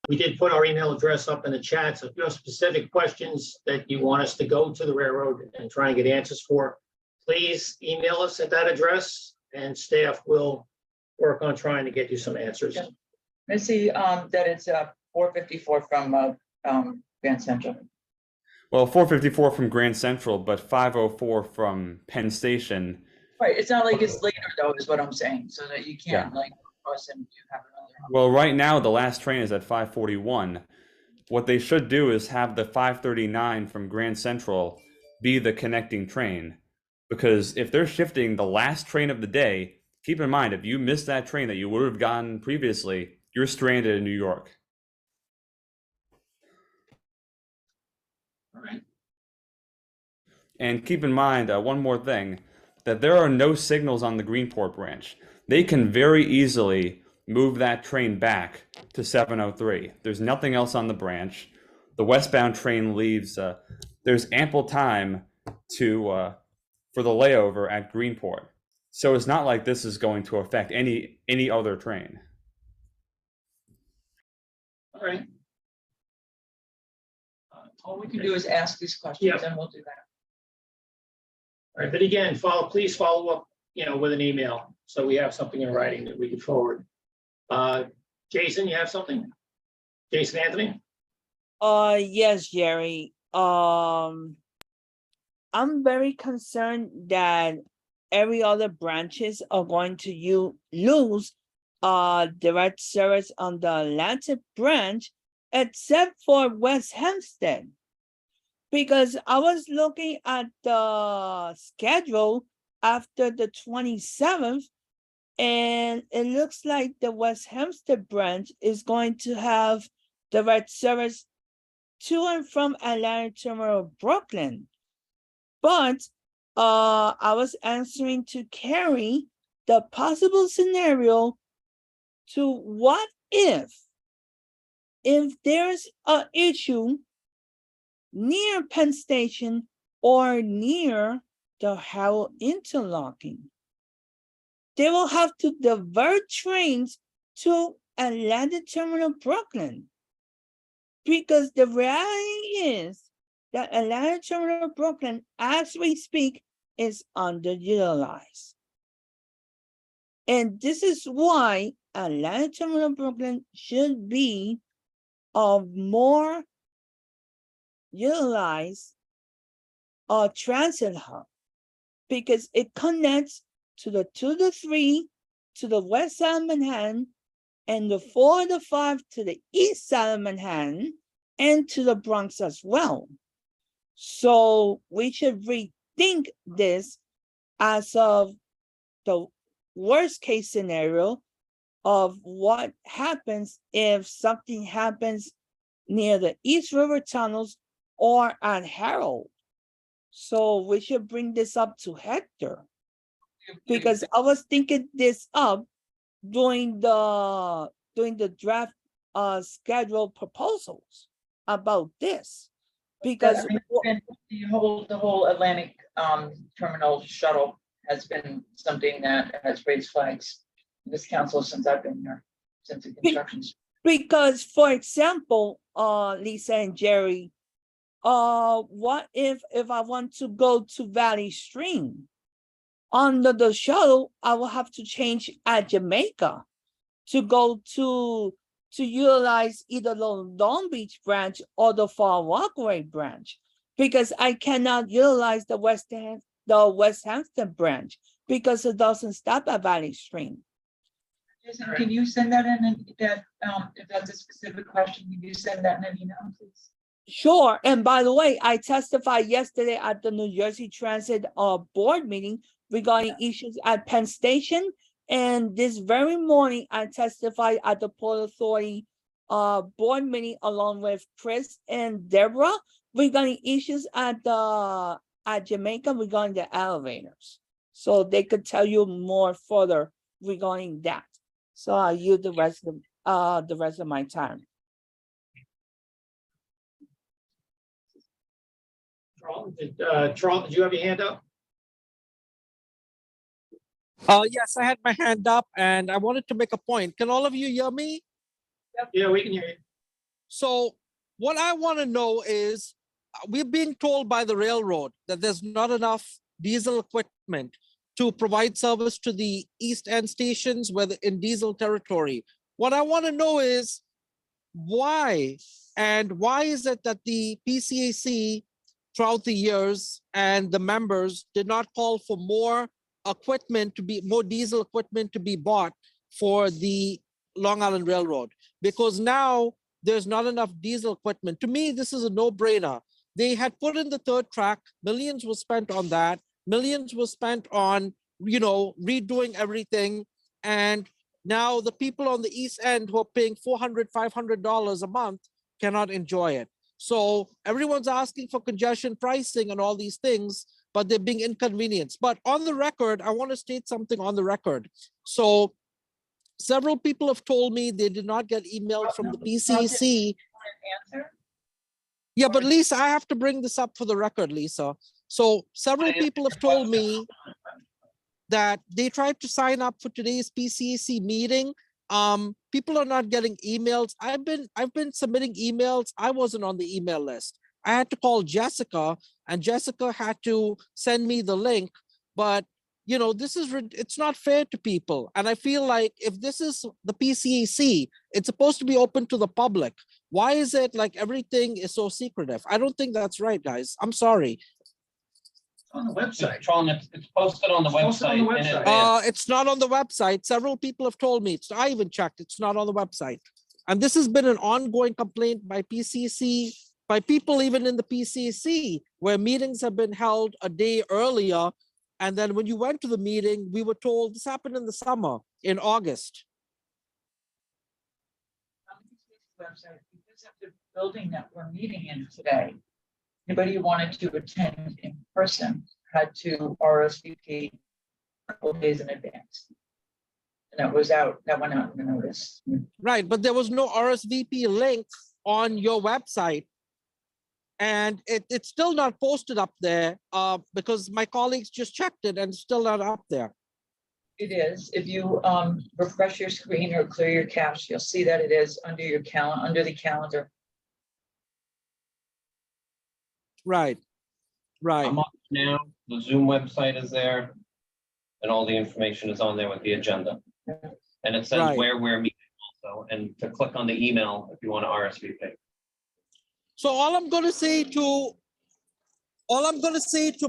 we did put our email address up in the chat. So if you have specific questions that you want us to go to the railroad and try and get answers for, please email us at that address, and staff will work on trying to get you some answers. Yeah. I see that it's 4:54 from Grand Central. Well, 4:54 from Grand Central, but 5:04 from Penn Station. Right, it's not like it's later though, is what I'm saying, so that you can't like cross and you have another. Well, right now, the last train is at 5:41. What they should do is have the 5:39 from Grand Central be the connecting train. Because if they're shifting the last train of the day, keep in mind, if you missed that train that you would have gotten previously, you're stranded in New York. All right. And keep in mind, one more thing, that there are no signals on the Greenport branch. They can very easily move that train back to 7:03. There's nothing else on the branch. The westbound train leaves. There's ample time for the layover at Greenport. So it's not like this is going to affect any other train. All right. All we can do is ask these questions Yeah. and we'll do that. All right, but again, please follow up, with an email, so we have something in writing that we can forward. Jason, you have something? Jason Anthony? Yes, Jerry. I'm very concerned that every other branches are going to lose direct service on the Atlantic branch, except for West Hempstead. Because I was looking at the schedule after the 27th, and it looks like the West Hempstead branch is going to have direct service to and from Atlanta Terminal, Brooklyn. But I was answering to Carrie the possible scenario to what if there's an issue near Penn Station or near the Harrow interlocking, they will have to divert trains to Atlanta Terminal, Brooklyn. Because the reality is that Atlanta Terminal, Brooklyn, as we speak, is underutilized. And this is why Atlanta Terminal, Brooklyn should be a more utilized transit hub, because it connects to the 2 to 3 to the west side of Manhattan, and the 4 to 5 to the east side of Manhattan, and to the Bronx as well. So we should rethink this as of the worst case scenario of what happens if something happens near the East River tunnels or at Harold. So we should bring this up to Hector, because I was thinking this up during the draft schedule proposals about this, because The whole Atlantic terminal shuttle has been something that has raised flags in this council since I've been here, since the constructions. Because, for example, Lisa and Jerry, what if I want to go to Valley Stream? Under the shuttle, I will have to change at Jamaica to go to utilize either the Long Beach branch or the Far Rockaway branch, because I cannot utilize the West Hampton branch because it doesn't stop at Valley Stream. Jason, can you send that in, and that if that's a specific question, can you send that in an email, please? Sure. And by the way, I testified yesterday at the New Jersey Transit board meeting regarding issues at Penn Station. And this very morning, I testified at the Port Authority board meeting along with Chris and Deborah regarding issues at Jamaica regarding the elevators. So they could tell you more further regarding that. So I'll use the rest of my time. Charles, did you have your hand up? Yes, I had my hand up and I wanted to make a point. Can all of you hear me? Yeah, we can hear you. So what I want to know is, we're being told by the railroad that there's not enough diesel equipment to provide service to the East End stations whether in diesel territory. What I want to know is why, and why is it that the PCAC throughout the years and the members did not call for more diesel equipment to be bought for the Long Island Railroad? Because now there's not enough diesel equipment. To me, this is a no-brainer. They had put in the third track, millions were spent on that, millions were spent on, redoing everything. And now the people on the East End who are paying $400, $500 a month cannot enjoy it. So everyone's asking for congestion pricing and all these things, but they're being inconvenienced. But on the record, I want to state something on the record. So several people have told me they did not get emails from the PCAC. Yeah, but Lisa, I have to bring this up for the record, Lisa. So several people have told me that they tried to sign up for today's PCAC meeting. People are not getting emails. I've been submitting emails. I wasn't on the email list. I had to call Jessica, and Jessica had to send me the link. But it's not fair to people. And I feel like if this is the PCAC, it's supposed to be open to the public. Why is it like everything is so secretive? I don't think that's right, guys. I'm sorry. On the website. It's posted on the website. It's not on the website. Several people have told me. I even checked. It's not on the website. And this has been an ongoing complaint by PCC by people even in the PCC, where meetings have been held a day earlier. And then when you went to the meeting, we were told this happened in the summer, in August. Website, because of the building that we're meeting in today, anybody who wanted to attend in person had to RSVP a couple days in advance. And that went out in the notice. Right, but there was no RSVP link on your website. And it's still not posted up there because my colleagues just checked it and it's still not up there. It is. If you refresh your screen or clear your cache, you'll see that it is under your calendar, under the calendar. Right, right. I'm on it now. The Zoom website is there. And all the information is on there with the agenda. And it says Right. where we're meeting also, and to click on the email if you want to RSVP. So all I'm going to say to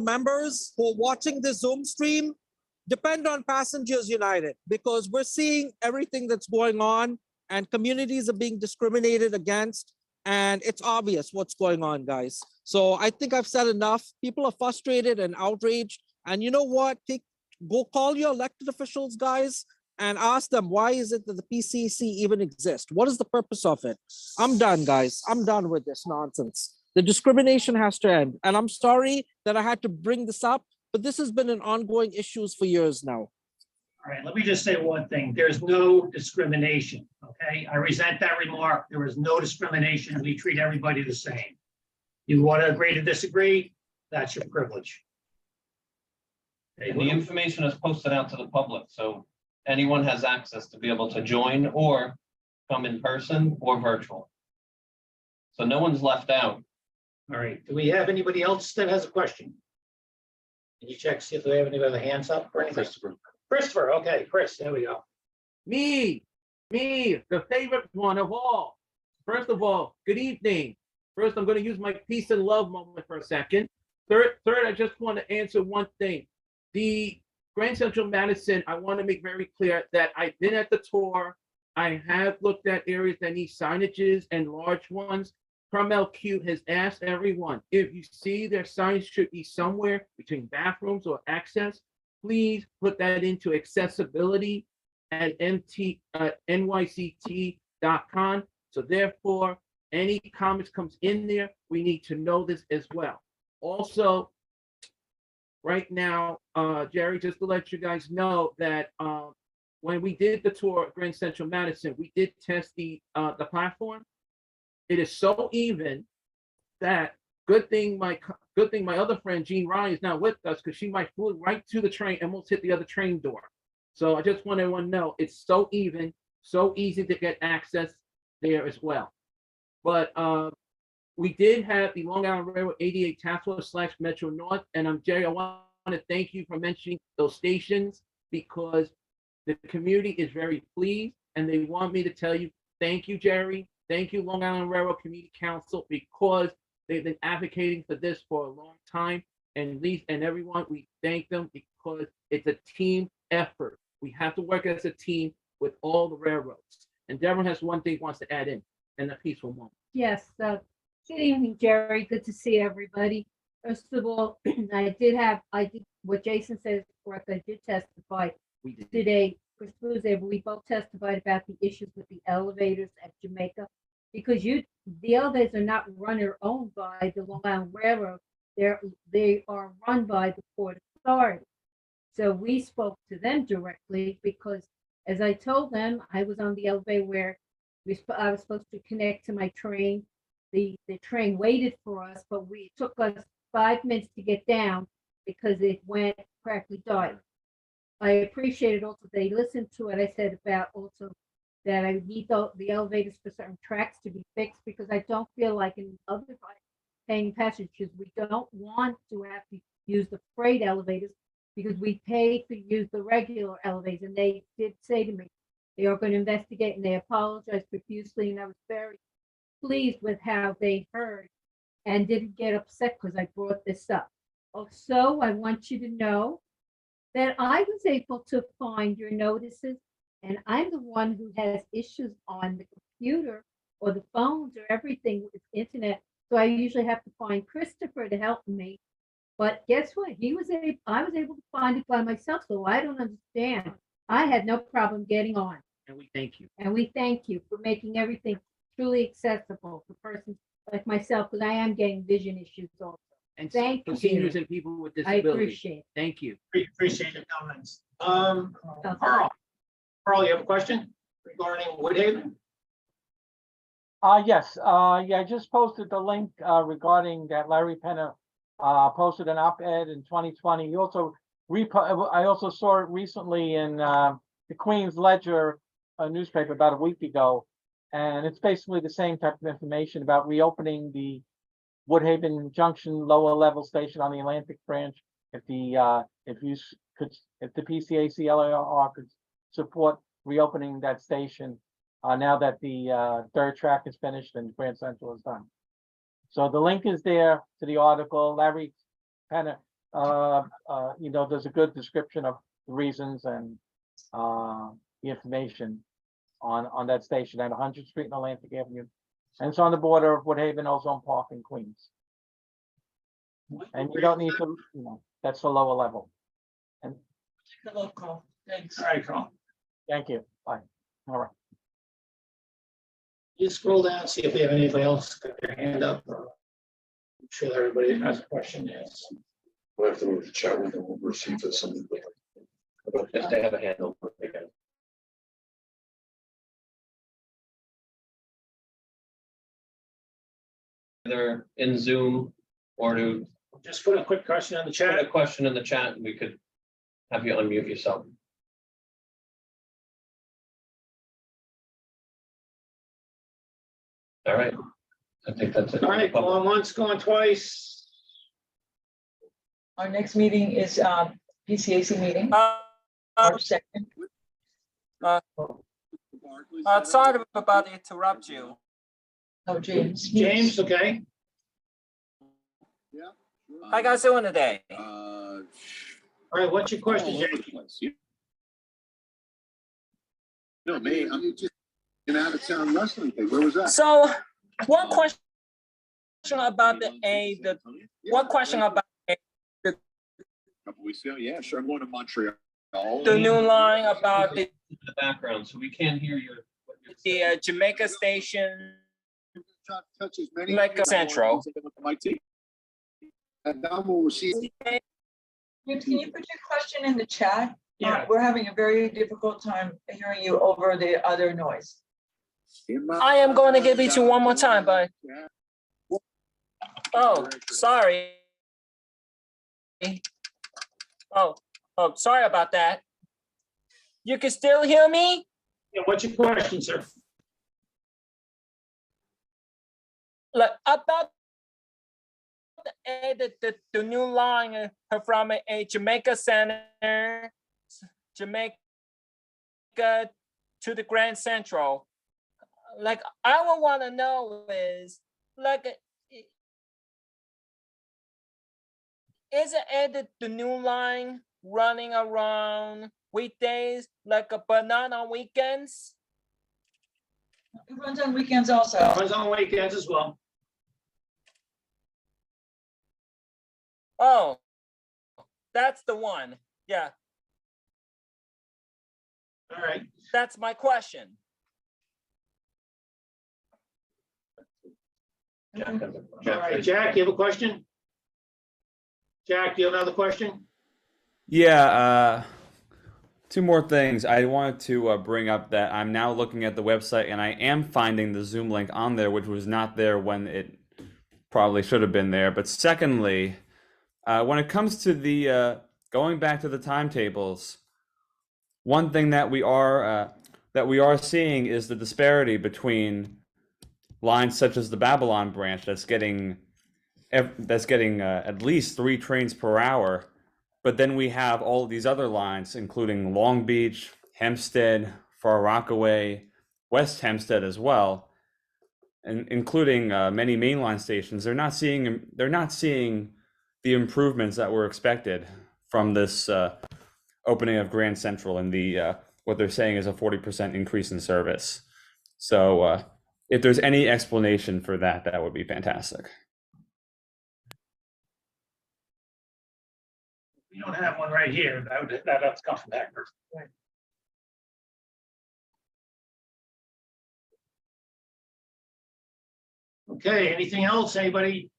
members who are watching this Zoom stream, depend on Passengers United, because we're seeing everything that's going on and communities are being discriminated against, and it's obvious what's going on, guys. So I think I've said enough. People are frustrated and outraged, and you know what? Go call your elected officials, guys, and ask them, why is it that the PCC even exists? What is the purpose of it? I'm done, guys. I'm done with this nonsense. The discrimination has to end. And I'm sorry that I had to bring this up, but this has been an ongoing issue for years now. All right, let me just say one thing. There's no discrimination, okay? I resent that remark. There is no discrimination. We treat everybody the same. You want to agree to disagree? That's your privilege. Okay, And the information is posted out to the public, so anyone has access to be able to join or come in person or virtual. So no one's left out. All right, do we have anybody else that has a question? Can you check, see if they have any other hands up or anything? Christopher, okay, Chris, there we go. Me, the favorite one of all. First of all, good evening. First, I'm going to use my peace and love moment for a second. Third, I just want to answer one thing. The Grand Central Madison, I want to make very clear that I've been at the tour. I have looked at areas that need signages and large ones. Carmel Q has asked everyone, if you see their signs should be somewhere between bathrooms or access, please put that into accessibility at nyct.com. So therefore, any comments comes in there, we need to know this as well. Also, right now, Jerry, just to let you guys know that when we did the tour at Grand Central Madison, we did test the platform. It is so even that good thing my other friend Jean Ryan is not with us, because she might flew right to the train and almost hit the other train door. So I just want everyone to know it's so even, so easy to get access there as well. But we did have the Long Island Railroad 88 Task Force / Metro North, and Jerry, I want to thank you for mentioning those stations, because the community is very pleased and they want me to tell you, thank you, Jerry. Thank you, Long Island Railroad Community Council, because they've been advocating for this for a long time. And Lisa and everyone, we thank them because it's a team effort. We have to work as a team with all the railroads. And Devon has one thing he wants to add in, and a peaceful moment. Yes, good evening, Jerry. Good to see everybody. First of all, I did what Jason says is correct. I did testify today. We both testified about the issues with the elevators at Jamaica, because the elevators are not run or owned by the Long Island Railroad. They are run by the Port Authority. So we spoke to them directly, because as I told them, I was on the elevator where I was supposed to connect to my train. The train waited for us, but it took us 5 minutes to get down because it went practically dark. I appreciated also they listened to what I said about also that I need the elevators for certain tracks to be fixed, because I don't feel like in other paying passengers, we don't want to have to use the freight elevators, because we pay to use the regular elevators. And they did say to me, they are going to investigate, and they apologized profusely. And I was very pleased with how they heard and didn't get upset because I brought this up. Also, I want you to know that I was able to find your notices, and I'm the one who has issues on the computer or the phones or everything with internet. So I usually have to find Christopher to help me. But guess what? I was able to find it by myself, so I don't understand. I had no problem getting on. And we thank you. And we thank you for making everything truly accessible for persons like myself, because I am getting vision issues also. And Thank for you. seniors and people with I disabilities. appreciate it. Thank you. Appreciate your comments. Carl, you have a question regarding Woodhaven? Yes, yeah, I just posted the link regarding that Larry Penner posted an op-ed in 2020. He also I also saw it recently in the Queens Ledger newspaper about a week ago. And it's basically the same type of information about reopening the Woodhaven Junction lower level station on the Atlantic branch. If the PCAC LIRR could support reopening that station now that the third track is finished and Grand Central is done. So the link is there to the article. Larry kind of, there's a good description of the reasons and the information on that station at 100th Street and Atlantic Avenue. And it's on the border of Woodhaven, Ozone Park in Queens. And you don't need to, that's the lower level. And Hello, Carl. Thanks. All right, Carl. thank you. Bye. All right. You scroll down, see if we have anybody else got their hand up. I'm sure everybody has a question. Yes. We'll have to move the chat window. We'll receive this. If they have a handle. Either in Zoom or to Just put a quick question in the put chat. a question in the chat and we could have you unmute yourself. All right. I think that's it. All right, going once, going twice. Our next meeting is PCAC meeting, March 2nd. Sorry about interrupt you. Oh, James. James, okay. How you guys doing today? All right, what's your question, James? No, me, I'm just an out of town wrestling thing. Where was that? So, one question about the one question about Couple weeks ago, yeah, sure. I'm going to Montreal. the new line about The background, so we can't hear your. the Jamaica station, Touch as many Jamaica Central. my team. And now we'll receive. Can you put your question in the chat? Yeah. We're having a very difficult time hearing you over the other noise. I am going to give it to you one more time, but oh, sorry. Oh, sorry about that. You can still hear me? Yeah, what's your question, sir? Like about the new line from a Jamaica Center, Jamaica to the Grand Central. Like I would want to know is like, is it the new line running around weekdays, but not on weekends? It runs on weekends also. Runs on weekends as well. Oh, that's the one. Yeah, All right. that's my question. All right, Jack, you have a question? Jack, you have another question? Yeah, two more things. I wanted to bring up that I'm now looking at the website and I am finding the Zoom link on there, which was not there when it probably should have been there. But secondly, when it comes to the going back to the timetables, one thing that we are seeing is the disparity between lines such as the Babylon branch that's getting at least 3 trains per hour, but then we have all of these other lines, including Long Beach, Hempstead, Far Rockaway, West Hempstead as well, and including many mainline stations. They're not seeing the improvements that were expected from this opening of Grand Central and the what they're saying is a 40% increase in service. So if there's any explanation for that, that would be fantastic. We don't have one right here. That has to come from Hector. Okay, anything else? Anybody?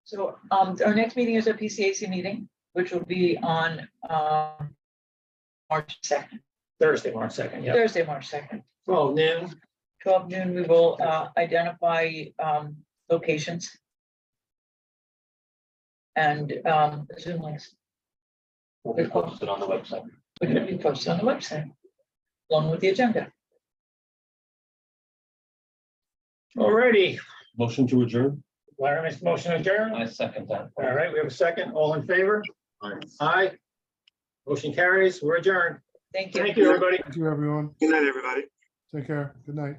So, our next meeting is a PCAC meeting, which will be on, March 2nd, Thursday, March 2nd, yeah. Thursday, March 2nd. 12 noon. 12 noon, we will, identify, locations. And, Zoom links. Will be posted on the website. We're gonna be posted on the website, along with the agenda. Alrighty, Motion to adjourn? Larry makes a motion to adjourn. I second that. All right, we have a second. All in favor? Aye. Motion carries. We're adjourned. Thank you. Thank you, everybody. Thank you, everyone. Good night, everybody. Take care. Good night.